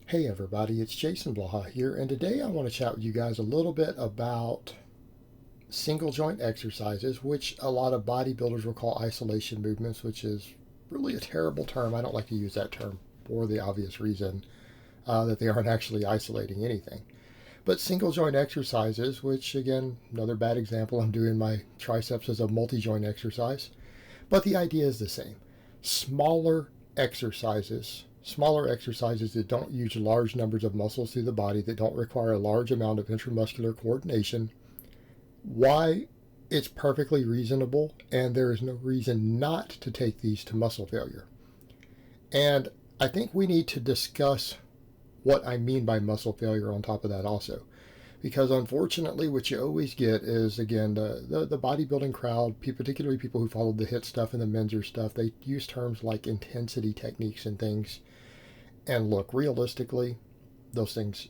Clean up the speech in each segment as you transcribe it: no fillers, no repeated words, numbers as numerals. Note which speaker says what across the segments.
Speaker 1: Hey everybody, it's Jason Blaha here, and today I want to chat with you guys a little bit about single joint exercises, which a lot of bodybuilders will call isolation movements, which is really a terrible term. I don't like to use that term for the obvious reason that they aren't actually isolating anything. But single joint exercises, which again, another bad example, I'm doing my triceps as a multi joint exercise, but the idea is the same. Smaller exercises that don't use large numbers of muscles through the body, that don't require a large amount of intramuscular coordination. Why it's perfectly reasonable, and there is no reason not to take these to muscle failure. And I think we need to discuss what I mean by muscle failure on top of that also. Because unfortunately, what you always get is, again, the bodybuilding crowd, particularly people who follow the HIIT stuff and the Menzer stuff, they use terms like intensity techniques and things. And look, realistically, those things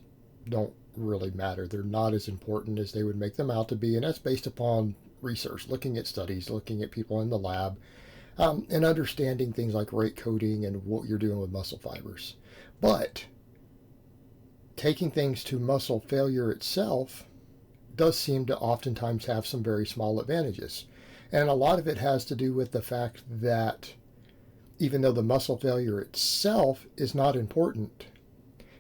Speaker 1: don't really matter. They're not as important as they would make them out to be. And that's based upon research, looking at studies, looking at people in the lab, and understanding things like rate coding and what you're doing with muscle fibers. But taking things to muscle failure itself does seem to oftentimes have some very small advantages. And a lot of it has to do with the fact that even though the muscle failure itself is not important,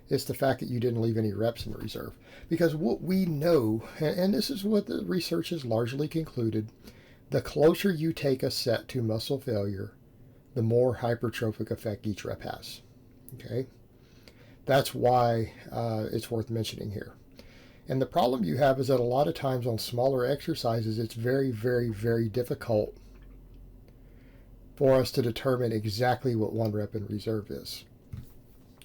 Speaker 1: it's the fact that you didn't leave any reps in reserve. Because what we know, and this is what the research has largely concluded, the closer you take a set to muscle failure, the more hypertrophic effect each rep has. Okay? That's why it's worth mentioning here. And the problem you have is that a lot of times on smaller exercises, it's very, very, very difficult for us to determine exactly what one rep in reserve is.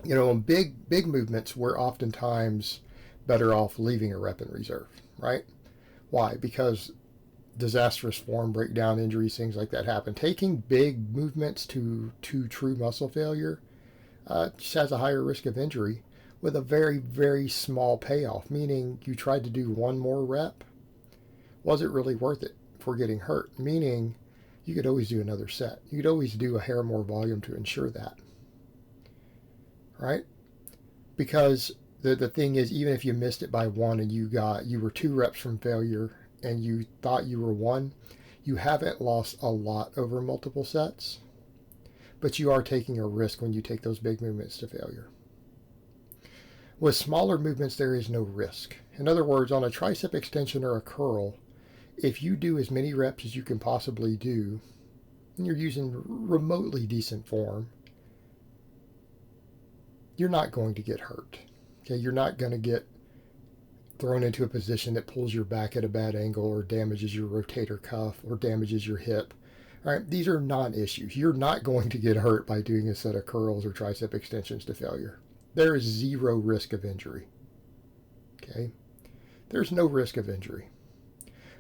Speaker 1: You know, on big movements, we're oftentimes better off leaving a rep in reserve, right? Why? Because disastrous form, breakdown, injuries, things like that happen. Taking big movements to true muscle failure just has a higher risk of injury with a very, very small payoff, meaning you tried to do one more rep. Was it really worth it for getting hurt? Meaning you could always do another set. You could always do a hair more volume to ensure that, right? Because the thing is, even if you missed it by one and you were 2 reps from failure and you thought you were 1, you haven't lost a lot over multiple sets, but you are taking a risk when you take those big movements to failure. With smaller movements, there is no risk. In other words, on a tricep extension or a curl, if you do as many reps as you can possibly do, and you're using remotely decent form, you're not going to get hurt. Okay, you're not going to get thrown into a position that pulls your back at a bad angle or damages your rotator cuff or damages your hip. All right, these are non-issues. You're not going to get hurt by doing a set of curls or tricep extensions to failure. There is zero risk of injury. Okay, there's no risk of injury.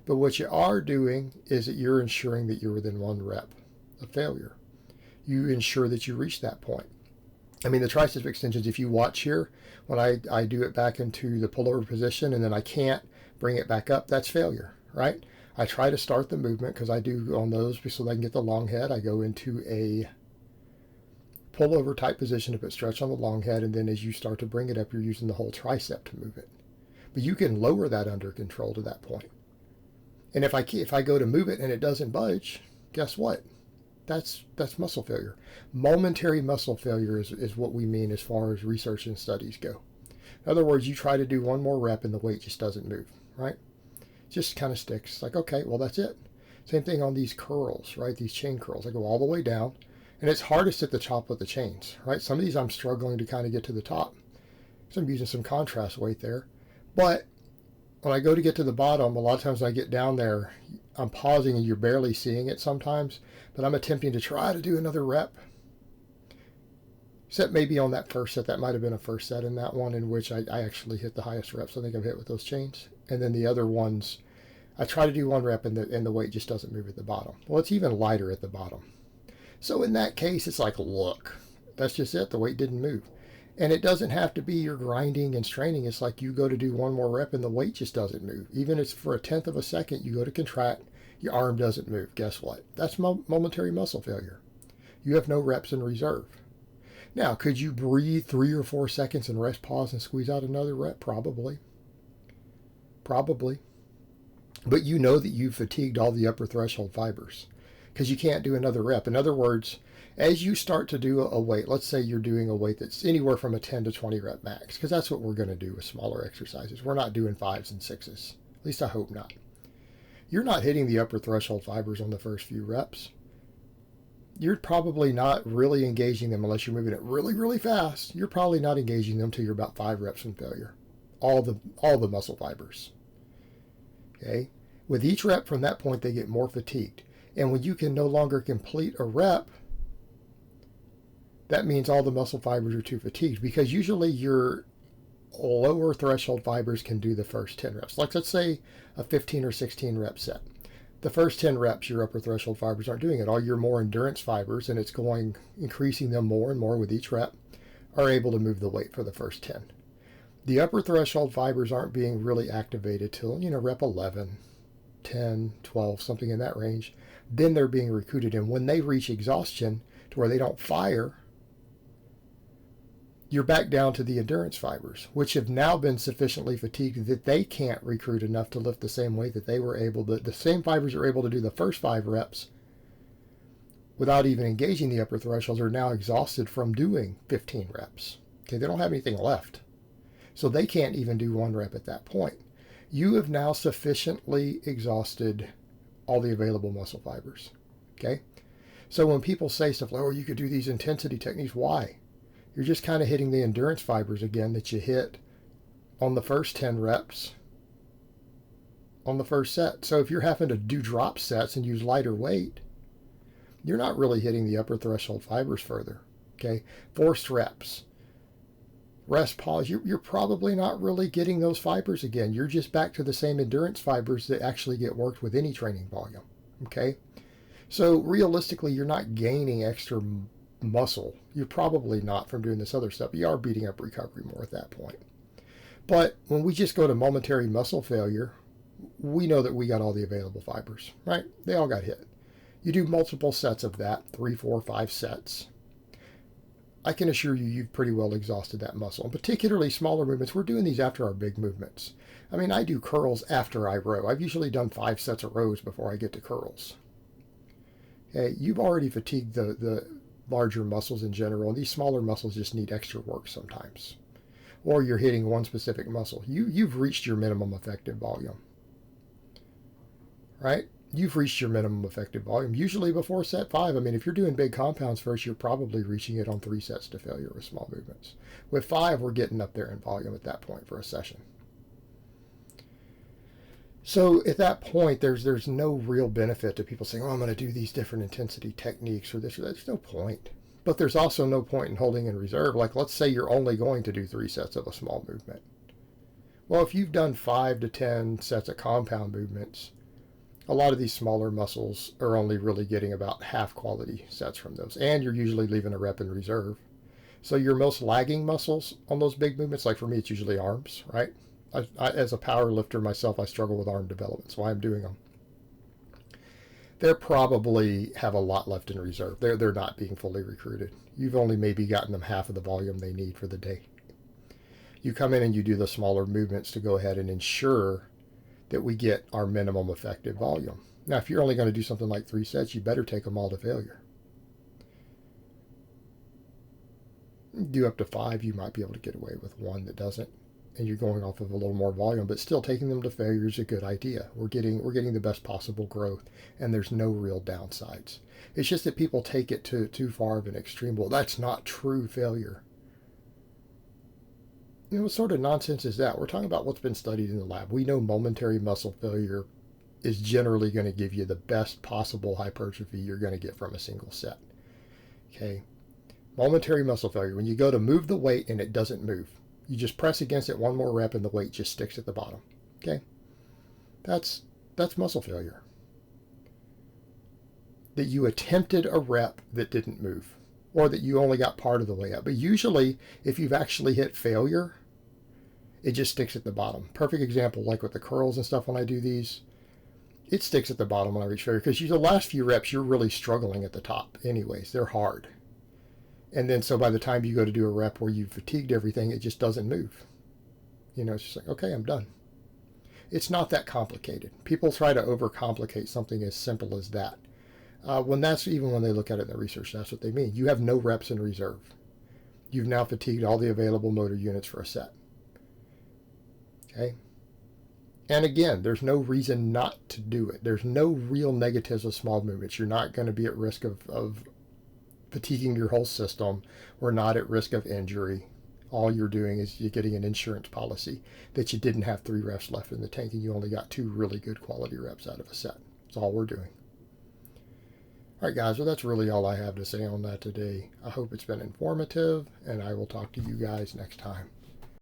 Speaker 1: But what you are doing is that you're ensuring that you're within 1 rep of failure. You ensure that you reach that point. I mean, the tricep extensions, if you watch here, when I do it back into the pullover position and then I can't bring it back up, that's failure, right? I try to start the movement because I do on those so that I can get the long head. I go into a pullover type position to put stretch on the long head, and then as you start to bring it up, you're using the whole tricep to move it. But you can lower that under control to that point. And if I go to move it and it doesn't budge, guess what? That's muscle failure. Momentary muscle failure is what we mean as far as research and studies go. In other words, you try to do one more rep and the weight just doesn't move, right? Just kind of sticks. Like, okay, well, that's it. Same thing on these curls, right? These chain curls. I go all the way down, and it's hardest at the top with the chains, right? Some of these I'm struggling to kind of get to the top. So I'm using some contrast weight there. But when I go to get to the bottom, a lot of times when I get down there, I'm pausing and you're barely seeing it sometimes, but I'm attempting to try to do another rep. Except maybe on that first set, that might have been a first set in that one in which I actually hit the highest reps I think I've hit with those chains. And then the other ones, I try to do 1 rep and the weight just doesn't move at the bottom. Well, it's even lighter at the bottom. So in that case, it's like, look, that's just it. The weight didn't move. And it doesn't have to be you're grinding and straining. It's like you go to do 1 more rep and the weight just doesn't move. Even if it's for a 1/10 of a second, you go to contract, your arm doesn't move. Guess what? That's momentary muscle failure. You have no reps in reserve. Now, could you breathe 3 or 4 seconds and rest, pause, and squeeze out another rep? Probably. Probably. But you know that you've fatigued all the upper threshold fibers because you can't do another rep. In other words, as you start to do a weight, let's say you're doing a weight that's anywhere from a 10 to 20 rep max, because that's what we're going to do with smaller exercises. We're not doing 5s and 6s. At least I hope not. You're not hitting the upper threshold fibers on the first few reps. You're probably not really engaging them unless you're moving it really, really fast. You're probably not engaging them till you're about 5 reps from failure. All the muscle fibers. Okay? With each rep from that point, they get more fatigued. And when you can no longer complete a rep, that means all the muscle fibers are too fatigued, because usually your lower threshold fibers can do the first 10 reps. Like, let's say a 15 or 16 rep set. The first 10 reps, your upper threshold fibers aren't doing it. All your more endurance fibers, and it's increasing them more and more with each rep, are able to move the weight for the first 10. The upper threshold fibers aren't being really activated till, rep 11, 10, 12, something in that range. Then they're being recruited. And when they reach exhaustion to where they don't fire, you're back down to the endurance fibers, which have now been sufficiently fatigued that they can't recruit enough to lift the same weight that they were able to. The same fibers are able to do the first 5 reps without even engaging the upper thresholds are now exhausted from doing 15 reps. Okay, they don't have anything left. So they can't even do 1 rep at that point. You have now sufficiently exhausted all the available muscle fibers. Okay? So when people say stuff like, oh, you could do these intensity techniques, why? You're just kind of hitting the endurance fibers again that you hit on the first 10 reps on the first set. So if you're having to do drop sets and use lighter weight, you're not really hitting the upper threshold fibers further. Okay? Forced reps. Rest, pause. You're probably not really getting those fibers again. You're just back to the same endurance fibers that actually get worked with any training volume. Okay? So realistically, you're not gaining extra muscle. You're probably not from doing this other stuff. You are beating up recovery more at that point. But when we just go to momentary muscle failure, we know that we got all the available fibers, right? They all got hit. You do multiple sets of that, 3, 4, 5 sets. I can assure you, you've pretty well exhausted that muscle. And particularly smaller movements, we're doing these after our big movements. I mean, I do curls after I row. I've usually done 5 sets of rows before I get to curls. Okay, you've already fatigued the larger muscles in general, and these smaller muscles just need extra work sometimes. Or you're hitting one specific muscle. You've reached your minimum effective volume. Right? You've reached your minimum effective volume. Usually before set 5, I mean, if you're doing big compounds first, you're probably reaching it on 3 sets to failure with small movements. With 5, we're getting up there in volume at that point for a session. So at that point, there's no real benefit to people saying, oh, I'm going to do these different intensity techniques or this or that. There's no point. But there's also no point in holding in reserve. Like, let's say you're only going to do 3 sets of a small movement. Well, if you've done 5 to 10 sets of compound movements, a lot of these smaller muscles are only really getting about half quality sets from those. And you're usually leaving a rep in reserve. So your most lagging muscles on those big movements, like for me, it's usually arms, right? I, as a power lifter myself, I struggle with arm development. That's why I'm doing them. They probably have a lot left in reserve. They're not being fully recruited. You've only maybe gotten them half of the volume they need for the day. You come in and you do the smaller movements to go ahead and ensure that we get our minimum effective volume. Now, if you're only going to do something like 3 sets, you better take them all to failure. Do up to 5, you might be able to get away with 1 that doesn't, and you're going off of a little more volume, but still taking them to failure is a good idea. We're getting the best possible growth, and there's no real downsides. It's just that people take it to too far of an extreme. Well, that's not true failure. You know, what sort of nonsense is that? We're talking about what's been studied in the lab. We know momentary muscle failure is generally going to give you the best possible hypertrophy you're going to get from a single set. Okay? Momentary muscle failure, when you go to move the weight and it doesn't move, you just press against it 1 more rep and the weight just sticks at the bottom. Okay? That's muscle failure. That you attempted a rep that didn't move, or that you only got part of the way up. But usually, if you've actually hit failure, it just sticks at the bottom. Perfect example, like with the curls and stuff when I do these, it sticks at the bottom when I reach failure, because the last few reps, you're really struggling at the top anyways. They're hard. And then so by the time you go to do a rep where you've fatigued everything, it just doesn't move. It's just like, okay, I'm done. It's not that complicated. People try to overcomplicate something as simple as that. When they look at it in the research, that's what they mean. You have no reps in reserve. You've now fatigued all the available motor units for a set. Okay? And again, there's no reason not to do it. There's no real negatives of small movements. You're not going to be at risk of fatiguing your whole system. Or not at risk of injury. All you're doing is you're getting an insurance policy that you didn't have 3 reps left in the tank and you only got 2 really good quality reps out of a set. That's all we're doing. All right, guys, well, that's really all I have to say on that today. I hope it's been informative, and I will talk to you guys next time.